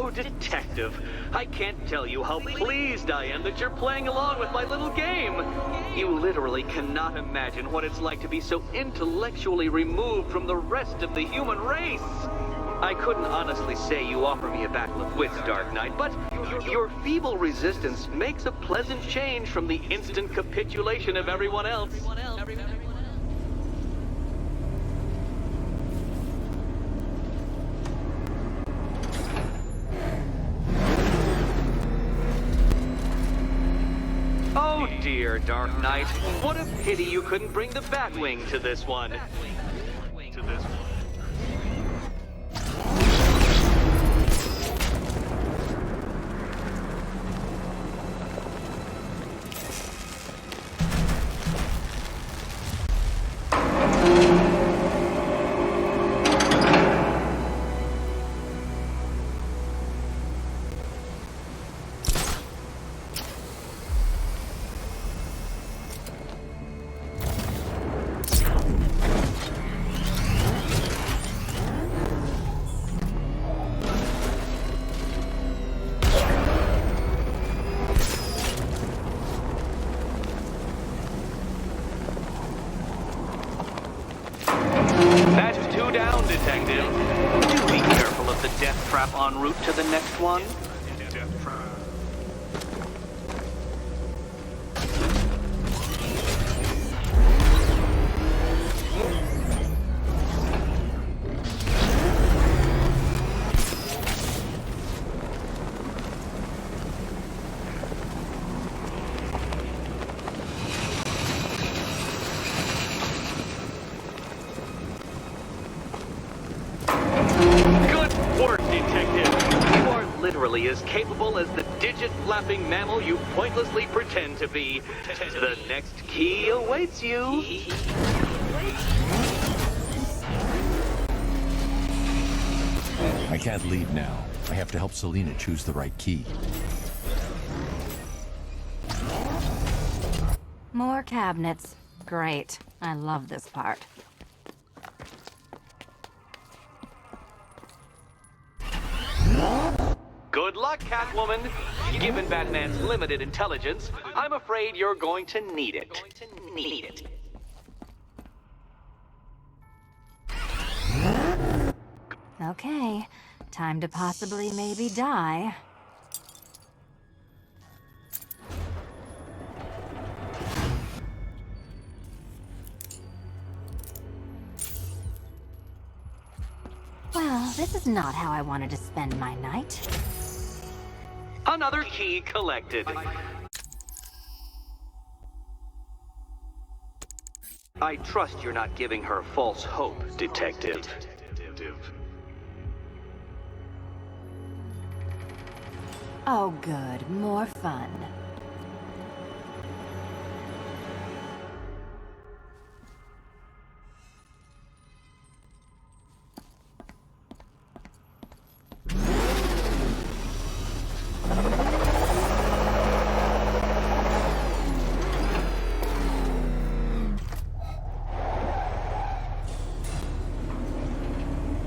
Oh, Detective, I can't tell you how pleased I am that you're playing along with my little game. You literally cannot imagine what it's like to be so intellectually removed from the rest of the human race. I couldn't honestly say you offer me a battle of wits, Dark Knight, but your feeble resistance makes a pleasant change from the instant capitulation of everyone else. Oh dear, Dark Knight. What a pity you couldn't bring the Batwing to this one. Detective. Do be careful of the death trap en route to the next one. Literally as capable as the digit-flapping mammal you pointlessly pretend to be. The next key awaits you. I can't leave now. I have to help Selina choose the right key. More cabinets. Great. I love this part. Good luck, Catwoman. Given Batman's limited intelligence, I'm afraid you're going to need it. Okay. Time to possibly maybe die. Well, this is not how I wanted to spend my night. Another key collected. I trust you're not giving her false hope, Detective. Oh, good. More fun.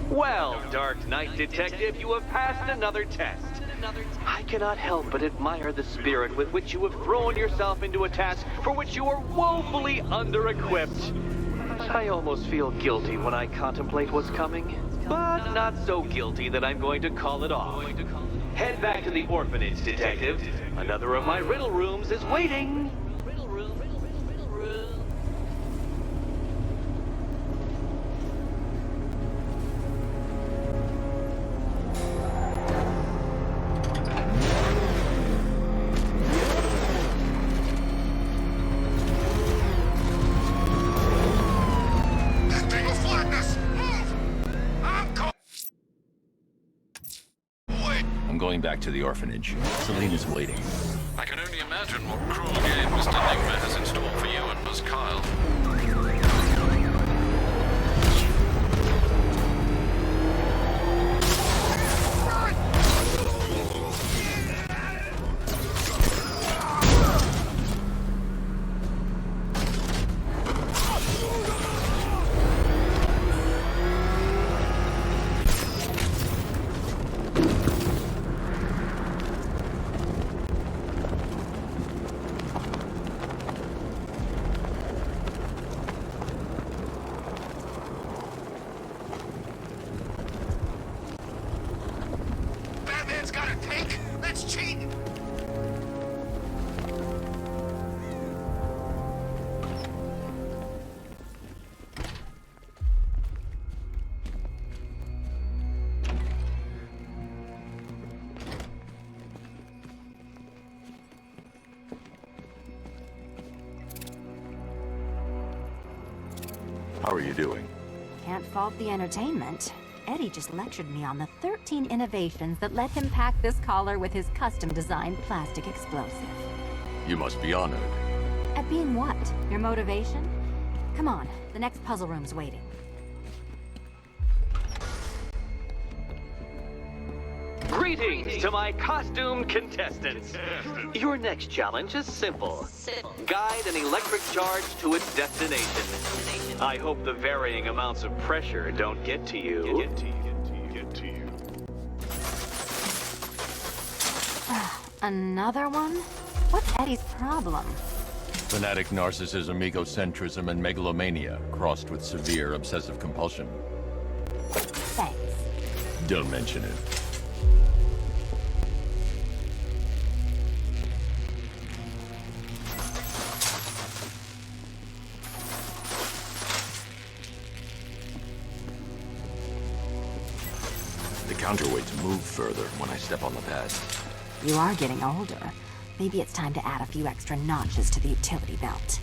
Well, Dark Knight Detective, you have passed another test. I cannot help but admire the spirit with which you have thrown yourself into a task for which you are woefully under-equipped. I almost feel guilty when I contemplate what's coming, but not so guilty that I'm going to call it off. Head back to the orphanage, Detective. Another of my riddle rooms is waiting. I'm going back to the orphanage. Selina's waiting. I can only imagine what cruel game Mr. Enigma has in store for you and Ms. Kyle. How are you doing? Can't fault the entertainment. Eddie just lectured me on the 13 innovations that let him pack this collar with his custom-designed plastic explosive. You must be honored. At being what? Your motivation? Come on, the next puzzle room's waiting. Greetings to my costumed contestants. Your next challenge is simple. Guide an electric charge to its destination. I hope the varying amounts of pressure don't get to you. Another one? What's Eddie's problem? Fanatic narcissism, egocentrism, and megalomania, crossed with severe obsessive compulsion. Thanks. Don't mention it. The counterweights move further when I step on the pad. You are getting older. Maybe it's time to add a few extra notches to the utility belt.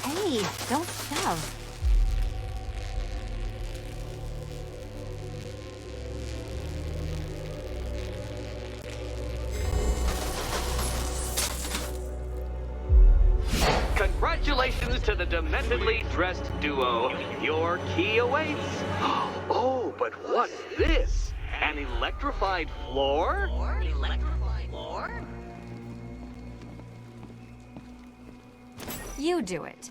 Hey, don't shove. Congratulations to the dementedly dressed duo. Your key awaits. Oh, but what's this? An electrified floor? You do it.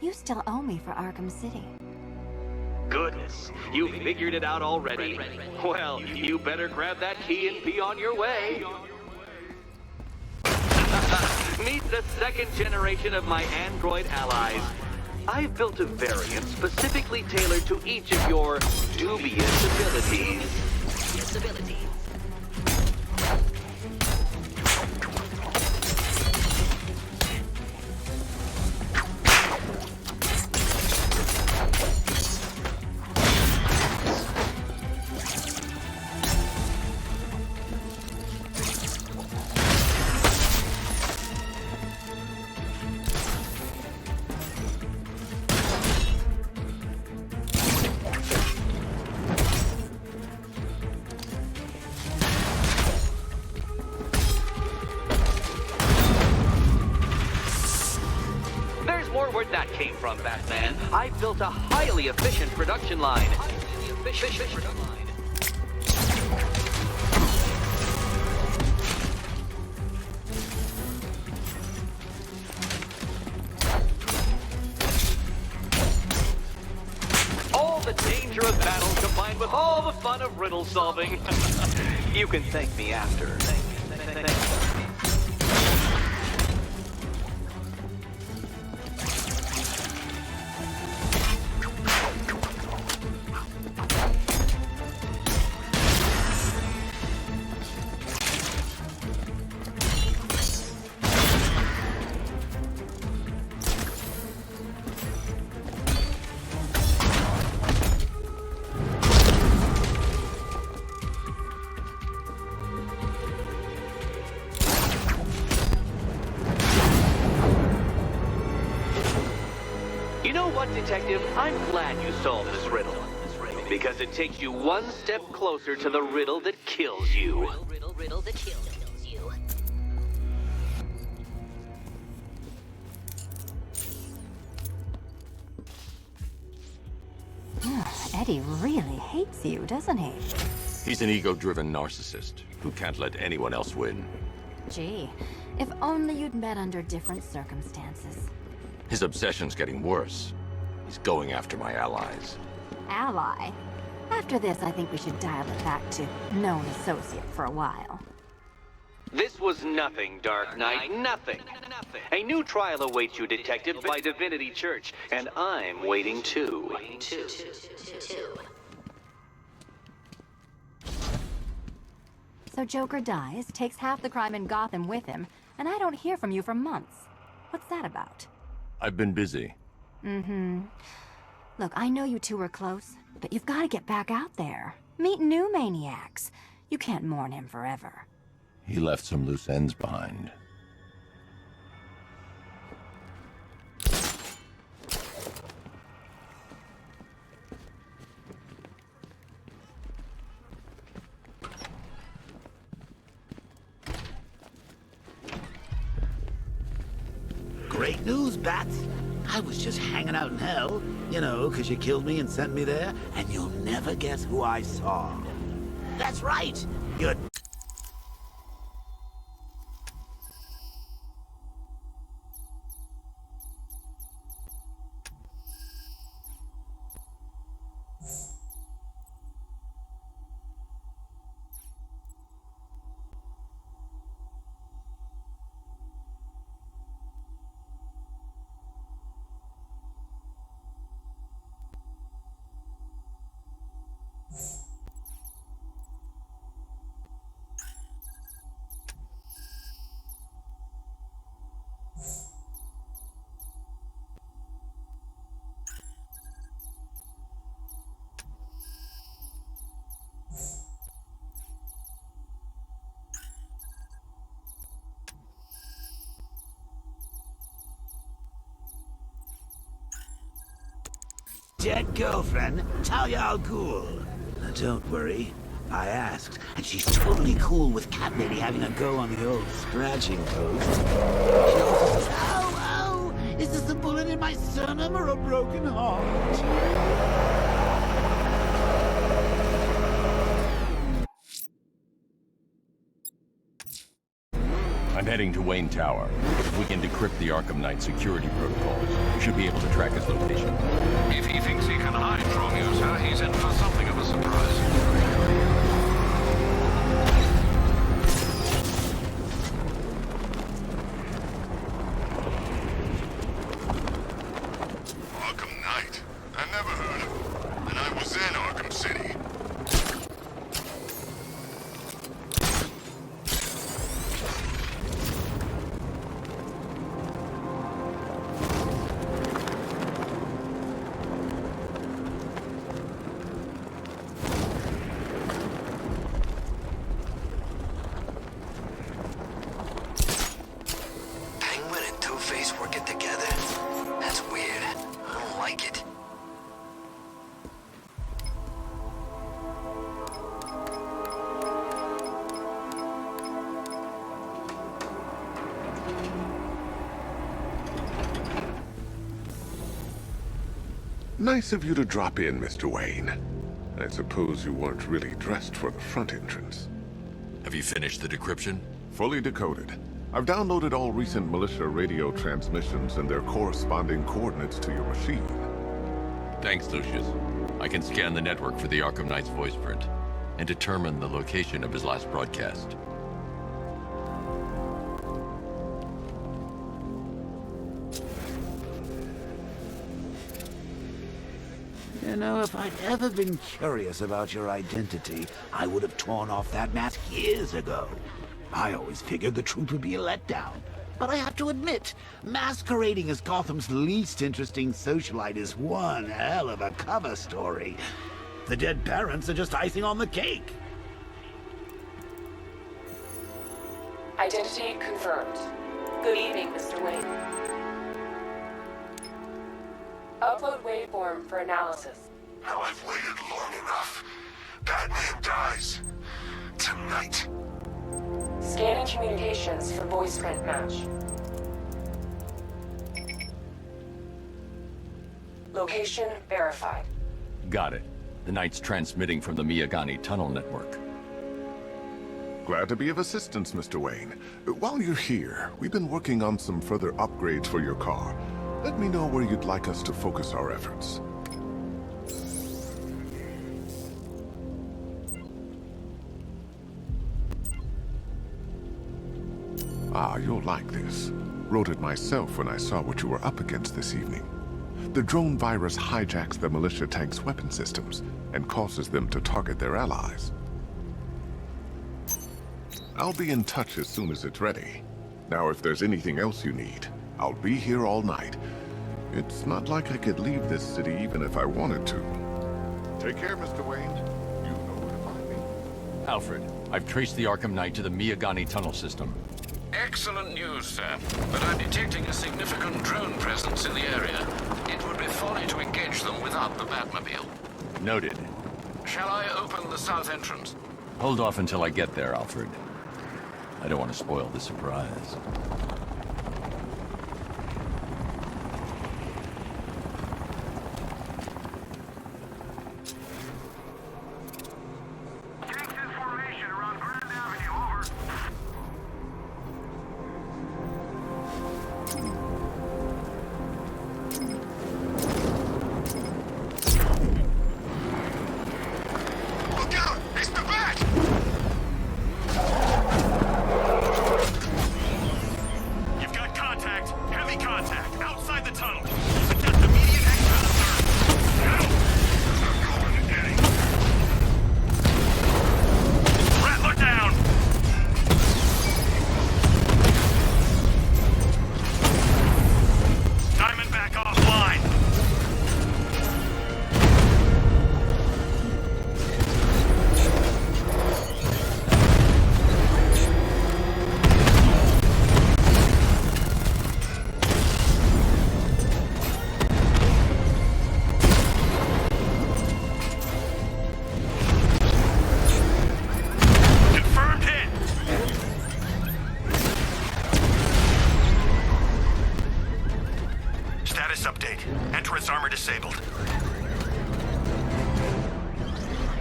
You still owe me for Arkham City. Goodness, you figured it out already? Well, you better grab that key and be on your way. Meet the second generation of my android allies. I've built a variant specifically tailored to each of your dubious abilities. Where'd that came from, Batman? I built a highly efficient production line. All the danger of battle combined with all the fun of riddle solving. You can thank me after. Thank you. You know what, Detective? I'm glad you solved this riddle. Because it takes you one step closer to the riddle that kills you. Eddie really hates you, doesn't he? He's an ego-driven narcissist who can't let anyone else win. Gee, if only you'd met under different circumstances. His obsession's getting worse. He's going after my allies. Ally? After this, I think we should dial it back to known associate for a while. This was nothing, Dark Knight, nothing. A new trial awaits you, Detective, by Divinity Church, and I'm waiting too. So Joker dies, takes half the crime in Gotham with him, and I don't hear from you for months. What's that about? I've been busy. Look, I know you two were close, but you've got to get back out there. Meet new maniacs. You can't mourn him forever. He left some loose ends behind. Great news, Bats. I was just hanging out in hell, you know, 'cause you killed me and sent me there, and you'll never guess who I saw. That's right! You're... Dead girlfriend, Talia al Ghul. Don't worry, I asked, and she's totally cool with Cat Lady having a go on the old scratching post. She also says, "Oh, is this a bullet in my sternum or a broken heart?" I'm heading to Wayne Tower. If we can decrypt the Arkham Knight security protocols, we should be able to track his location. If he thinks he can hide from you, sir, he's in for something of a surprise. Arkham Knight? I never heard of him. And I was in Arkham City. Penguin and Two-Face working together? That's weird. I don't like it. Nice of you to drop in, Mr. Wayne. I suppose you weren't really dressed for the front entrance. Have you finished the decryption? Fully decoded. I've downloaded all recent militia radio transmissions and their corresponding coordinates to your machine. Thanks, Lucius. I can scan the network for the Arkham Knight's voice print and determine the location of his last broadcast. You know, if I'd ever been curious about your identity, I would have torn off that mask years ago. I always figured the truth would be a letdown. But I have to admit, masquerading as Gotham's least interesting socialite is one hell of a cover story. The dead parents are just icing on the cake. Identity confirmed. Good evening, Mr. Wayne. Upload waveform for analysis. Now I've waited long enough. Batman dies. Tonight. Scanning communications for voice print match. Location verified. Got it. The Knight's transmitting from the Miyagani tunnel network. Glad to be of assistance, Mr. Wayne. While you're here, we've been working on some further upgrades for your car. Let me know where you'd like us to focus our efforts. Ah, you'll like this. Wrote it myself when I saw what you were up against this evening. The drone virus hijacks the militia tank's weapon systems and causes them to target their allies. I'll be in touch as soon as it's ready. Now, if there's anything else you need, I'll be here all night. It's not like I could leave this city even if I wanted to. Take care, Mr. Wayne. You know where to find me. Alfred, I've traced the Arkham Knight to the Miyagani tunnel system. Excellent news, sir. But I'm detecting a significant drone presence in the area. It would be folly to engage them without the Batmobile. Noted. Shall I open the south entrance? Hold off until I get there, Alfred. I don't want to spoil the surprise.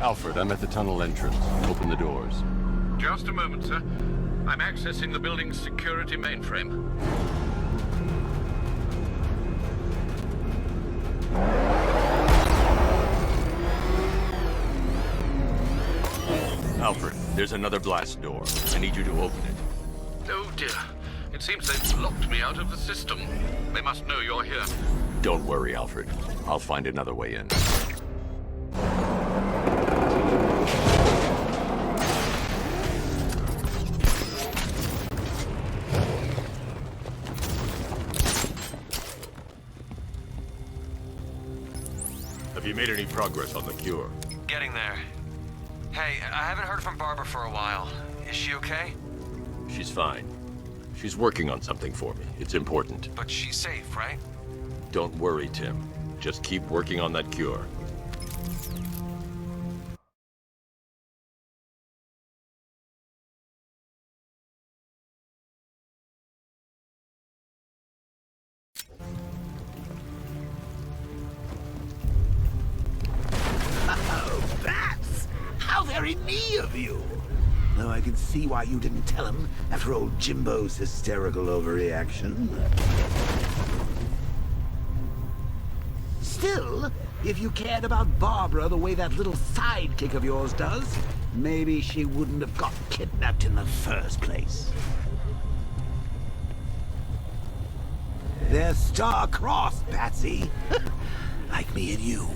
Alfred, I'm at the tunnel entrance. Open the doors. Just a moment, sir. I'm accessing the building's security mainframe. Alfred, there's another blast door. I need you to open it. Oh dear. It seems they've locked me out of the system. They must know you're here. Don't worry, Alfred. I'll find another way in. Have you made any progress on the cure? Getting there. Hey, I haven't heard from Barbara for a while. Is she okay? She's fine. She's working on something for me. It's important. But she's safe, right? Don't worry, Tim. Just keep working on that cure. Oh, bats! How very me of you! Though I can see why you didn't tell him after old Jimbo's hysterical overreaction. Still, if you cared about Barbara the way that little sidekick of yours does, maybe she wouldn't have got kidnapped in the first place. They're star-crossed, Patsy. Like me and you.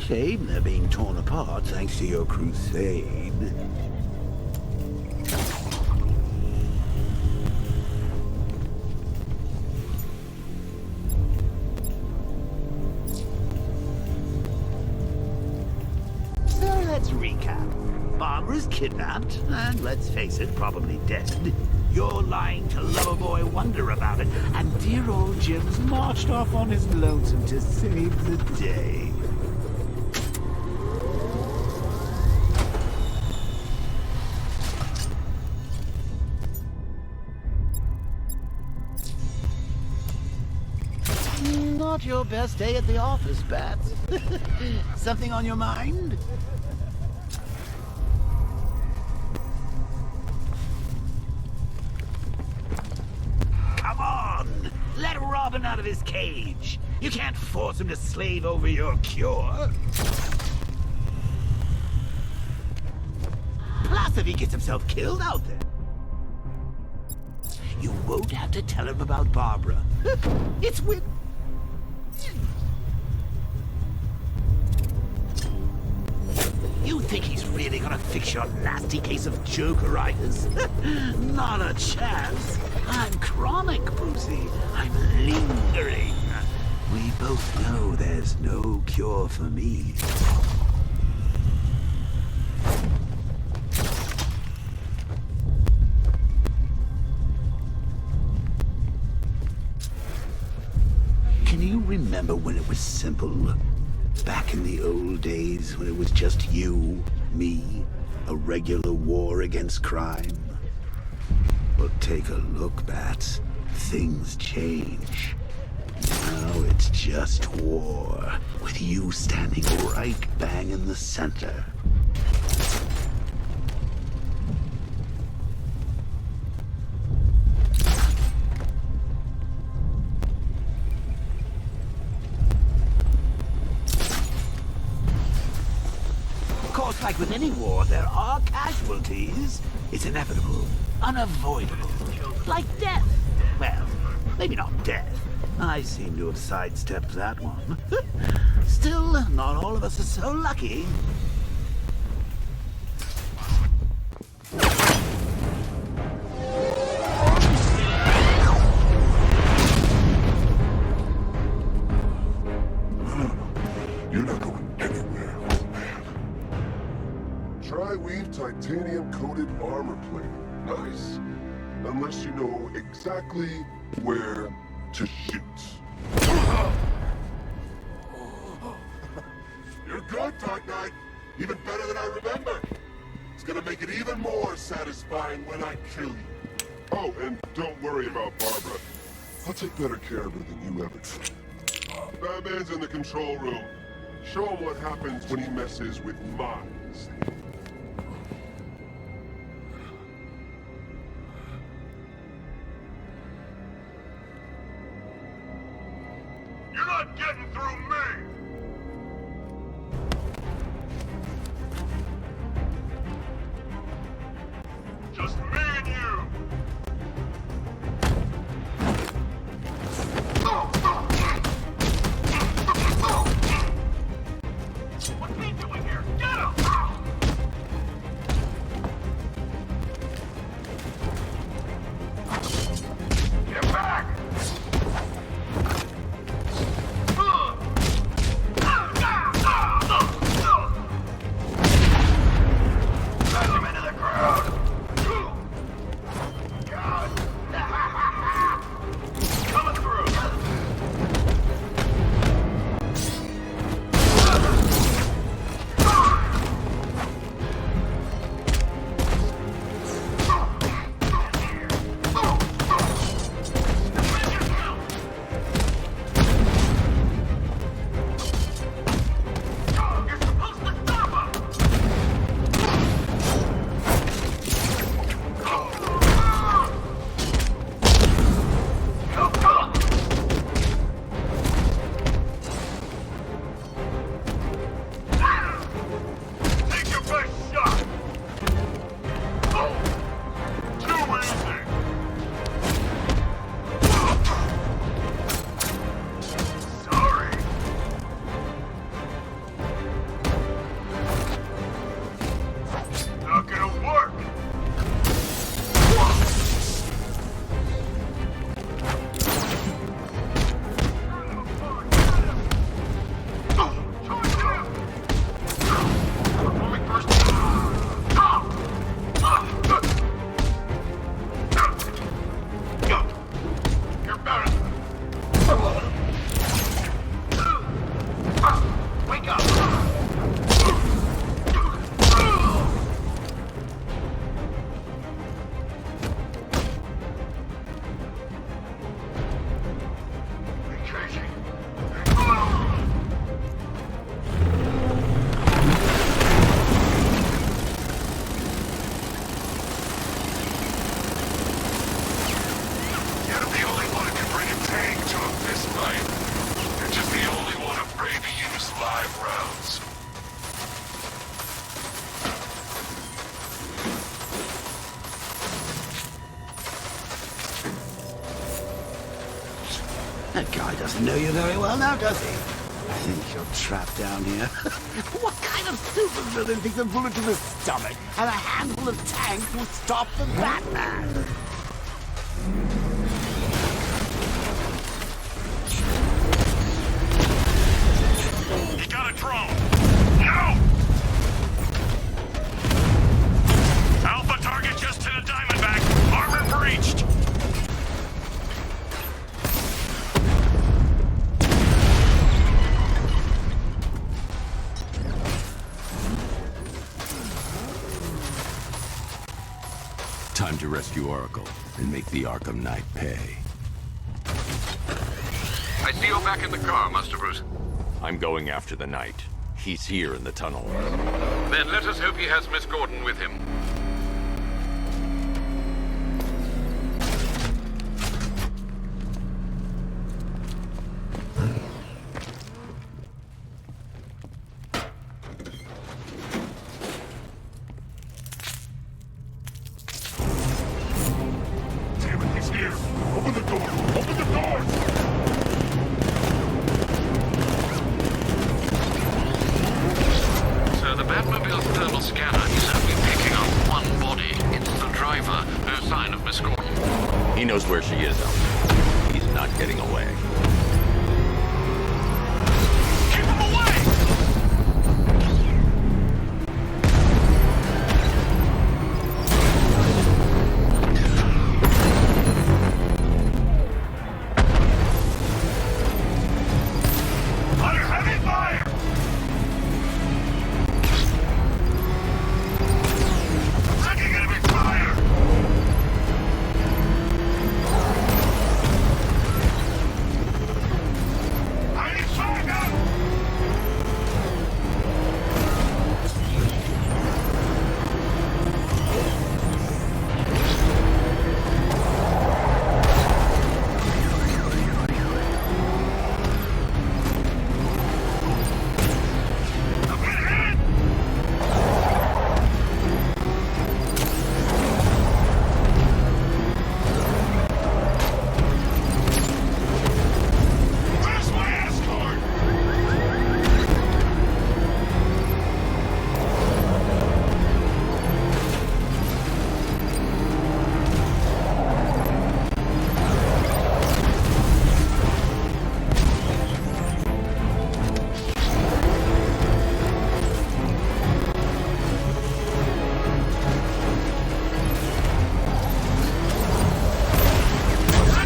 Shame they're being torn apart thanks to your crusade. So let's recap. Barbara's kidnapped, and let's face it, probably dead. You're lying to Loverboy Wonder about it, and dear old Jim's marched off on his lonesome to save the day. Not your best day at the office, Bats. Something on your mind? Come on! Let Robin out of his cage. You can't force him to slave over your cure. Plus, if he gets himself killed out there, You won't have to tell him about Barbara. It's with... You think he's really gonna fix your nasty case of jokeritis? Not a chance. I'm chronic, Brucey. I'm lingering. We both know there's no cure for me. Can you remember when it was simple? Back in the old days when it was just you, me, a regular war against crime? Well, take a look, Bats. Things change. Now it's just war, with you standing right bang in the center. Of course, like with any war, there are casualties. It's inevitable, unavoidable. Like death. Well, maybe not death. I seem to have sidestepped that one. Still, not all of us are so lucky. You're not going anywhere, old man. Tri-weave titanium-coated armor plate. Nice. Unless you know exactly where to shoot. You're good, Dark Knight. Even better than I remember. It's gonna make it even more satisfying when I kill you. Oh, and don't worry about Barbara. I'll take better care of her than you ever did. Batman's in the control room. Show him what happens when he messes with minds. You're not getting through me! Just me and you! What's he doing here? Get him! Get back! Smash him into the crowd! Coming through! You're supposed to stop him! Take your best shot! Too easy! Sorry! Not gonna work! You're better. Wake up! Crazy. You're the only one who can bring a tank to a fist fight. You're just the only one afraid to use live rounds. That guy doesn't know you very well now, does he? Think you're trapped down here? What kind of supervillain thinks a bullet to the stomach and a handful of tanks will stop the Batman? He got a drone! No! Alpha target just to the Diamondback. Armor breached. Time to rescue Oracle and make the Arkham Knight pay. I see you're back in the car, Master Bruce. I'm going after the Knight. He's here in the tunnel. Then let us hope he has Miss Gordon with him. Damn it, he's here! Open the door! Open the doors! So the Batmobile's thermal scanner is only picking up one body. It's the driver. No sign of Miss Gordon. He knows where she is, Alfred. He's not getting away. Keep him away! Under heavy fire! Taking enemy fire! I need backup! I've been hit! Where's my escort?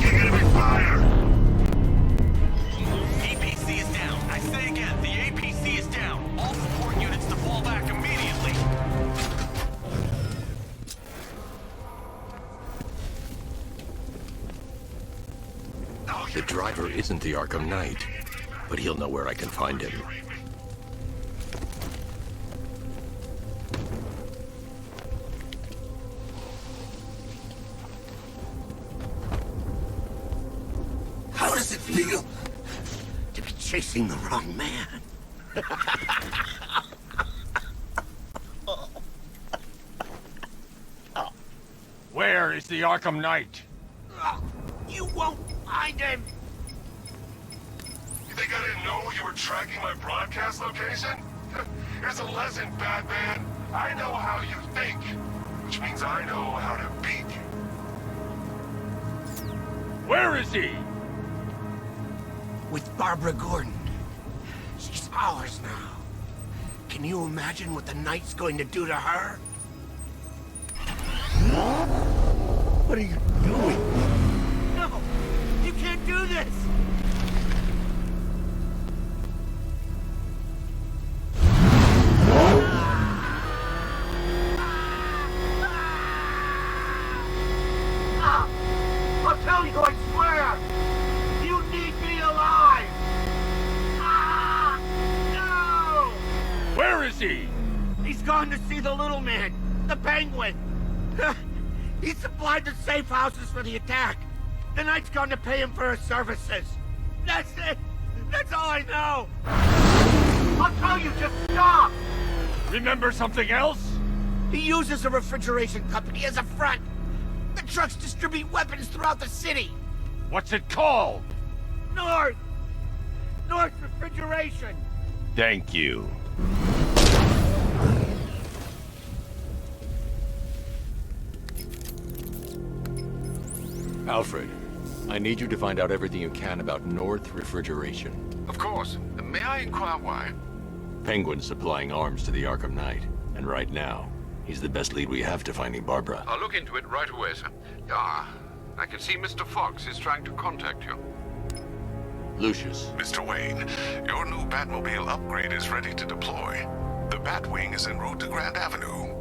Taking enemy fire! APC is down. I say again, the APC is down. All support units to fall back immediately. The driver isn't the Arkham Knight, but he'll know where I can find him. How does it feel to be chasing the wrong man? Where is the Arkham Knight? You won't find him! You think I didn't know you were tracking my broadcast location? Here's a lesson, Batman. I know how you think, which means I know how to beat you. Where is he? With Barbara Gordon. She's ours now. Can you imagine what the Knight's going to do to her? What are you doing? No! You can't do this! I'll tell you, I swear! You need me alive! No! Where is he? He's gone to see the little man, the Penguin. He supplied the safe houses for the attack. The Knight's gone to pay him for his services. That's it. That's all I know. I'll tell you, just stop. Remember something else? He uses a refrigeration company as a front. The trucks distribute weapons throughout the city. What's it called? North! North refrigeration! Thank you. Alfred, I need you to find out everything you can about North Refrigeration. Of course. May I inquire why? Penguin's supplying arms to the Arkham Knight, and right now, he's the best lead we have to finding Barbara. I'll look into it right away, sir. Ah, I can see Mr. Fox is trying to contact you. Lucius. Mr. Wayne, your new Batmobile upgrade is ready to deploy. The Batwing is en route to Grand Avenue.